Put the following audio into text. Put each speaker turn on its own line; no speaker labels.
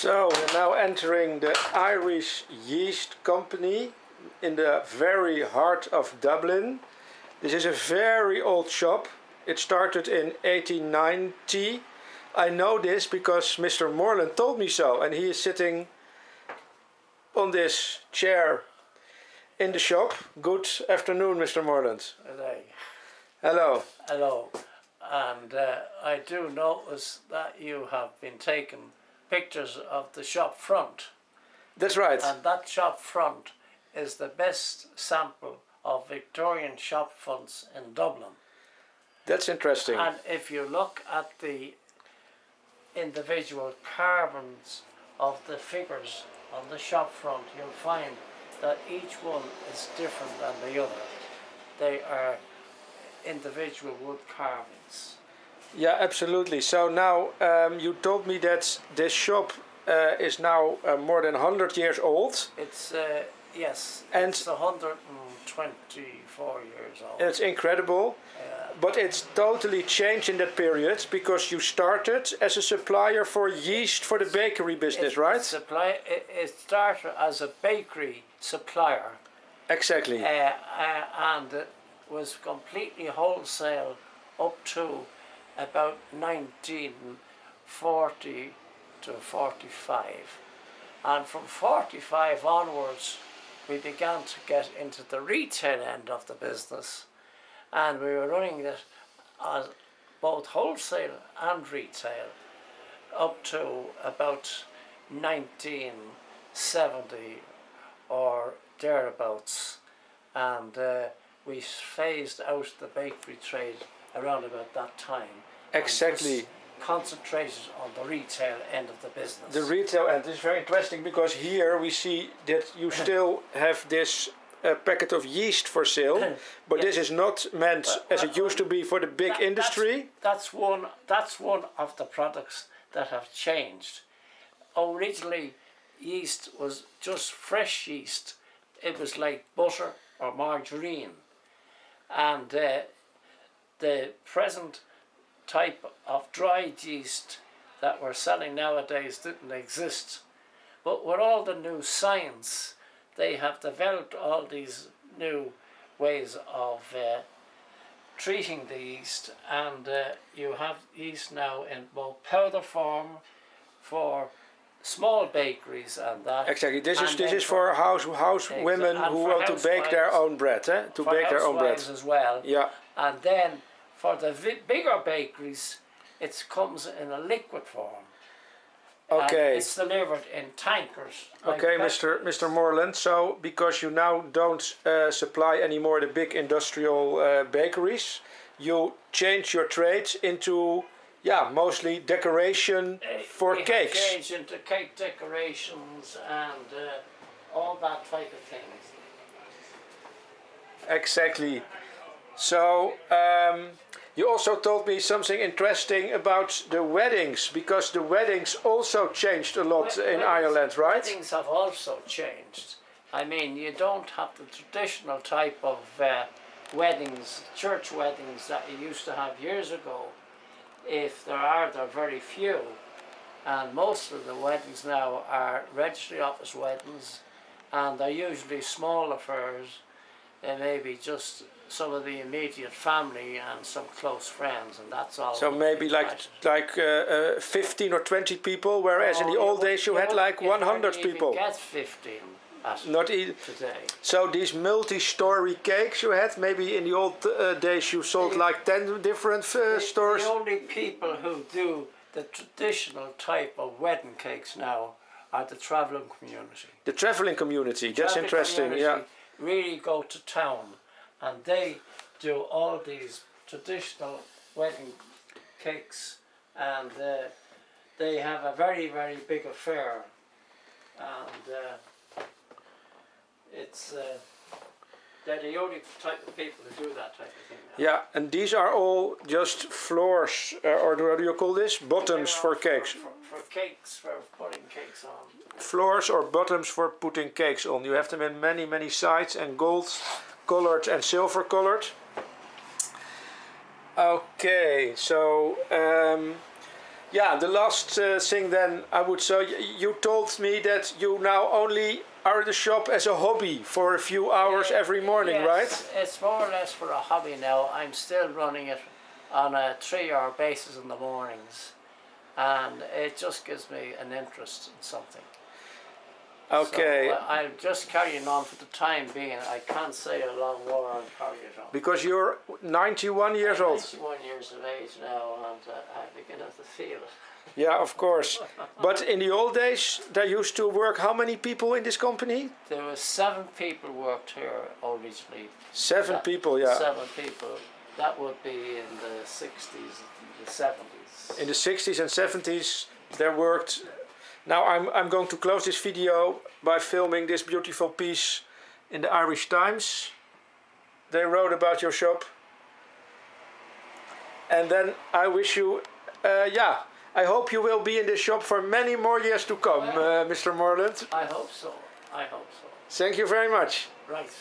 So we're now entering the Irish Yeast Company in the very heart of Dublin. This is a very old shop. It started in 1890. I know this because Mr. Moreland told me so, and he is sitting on this chair in the shop. Good afternoon, Mr. Moreland.
Hello.
Hello.
Hello. And I do notice that you have been taking pictures of the shop front.
That's right.
And that shop front is the best sample of Victorian shop fronts in Dublin.
That's interesting.
And if you look at the individual carvings of the figures on the shop front, you'll find that each one is different than the other. They are individual wood carvings.
Yeah, absolutely. So now you told me that this shop is now more than 100 years old.
It's yes,
and
it's 124 years old.
It's incredible. But it's totally changed in that period because you started as a supplier for yeast for the bakery business, right?
It started as a bakery supplier.
Exactly.
And it was completely wholesale up to about 1940 to 45. And from 45 onwards, we began to get into the retail end of the business. And we were running it as both wholesale and retail up to about 1970 or thereabouts. And we phased out the bakery trade around about that time.
Exactly.
Concentrated on the retail end of the business.
The retail end is very interesting because here we see that you still have this packet of yeast for sale, but yes, this is not meant as it used to be for the big industry.
That's one of the products that have changed. Originally, yeast was just fresh yeast. It was like butter or margarine, and the present type of dried yeast that we're selling nowadays didn't exist. But with all the new science, they have developed all these new ways of treating the yeast, and you have yeast now in both powder form for small bakeries and that.
Exactly. This is for house women who want to bake their own bread, to bake their own bread
as well.
Yeah.
And then for the bigger bakeries, it comes in a liquid form.
Okay.
And it's delivered in tankers.
Okay, Mr. Moreland. So because you now don't supply anymore the big industrial bakeries, you change your trade into mostly decoration for cakes.
We changed into cake decorations and all that type of things.
Exactly. So you also told me something interesting about the weddings, because the weddings also changed a lot in Ireland, right?
Weddings have also changed. I mean, you don't have the traditional type of weddings, church weddings that you used to have years ago. If there are, they're very few. And most of the weddings now are registry office weddings, and they're usually small affairs. They may be just some of the immediate family and some close friends, and that's all.
So maybe like 15 or 20 people, whereas in the old days you had like 100 people.
Get 15.
Not even
today.
So these multi-story cakes you had, maybe in the old days you sold like 10 different stores.
The only people who do the traditional type of wedding cakes now are the travelling community.
The travelling community, that's interesting, yeah.
Really go to town, and they do all these traditional wedding cakes, and they have a very, very big affair, and it's they're the only type of people who do that type of thing now.
Yeah, and these are all just floors, or what do you call this? Bottoms for cakes.
For cakes, for putting cakes on.
Floors or bottoms for putting cakes on. You have them in many, many sides, and gold colored and silver colored. Okay, so Yeah, the last thing then I would say, you told me that you now only are at the shop as a hobby for a few hours every morning,
yes,
right?
it's more or less for a hobby now. I'm still running it on a 3-hour basis in the mornings, and it just gives me an interest in something.
Okay.
So I'm just carrying on for the time being. I can't say a long more and carry it on.
Because you're 91 years
I'm
old.
91 years of age now, and I begin to feel it.
Yeah, of course. But in the old days, there used to work how many people in this company?
There were 7 people worked here originally.
7 people, yeah.
7 people. That would be in the 60s and the 70s.
In the 60s and 70s, there worked. Now I'm going to close this video by filming this beautiful piece in the Irish Times. They wrote about your shop. And then I wish you, I hope you will be in this shop for many more years to come, Mr. Moreland.
I hope so. I hope so.
Thank you very much.
Right.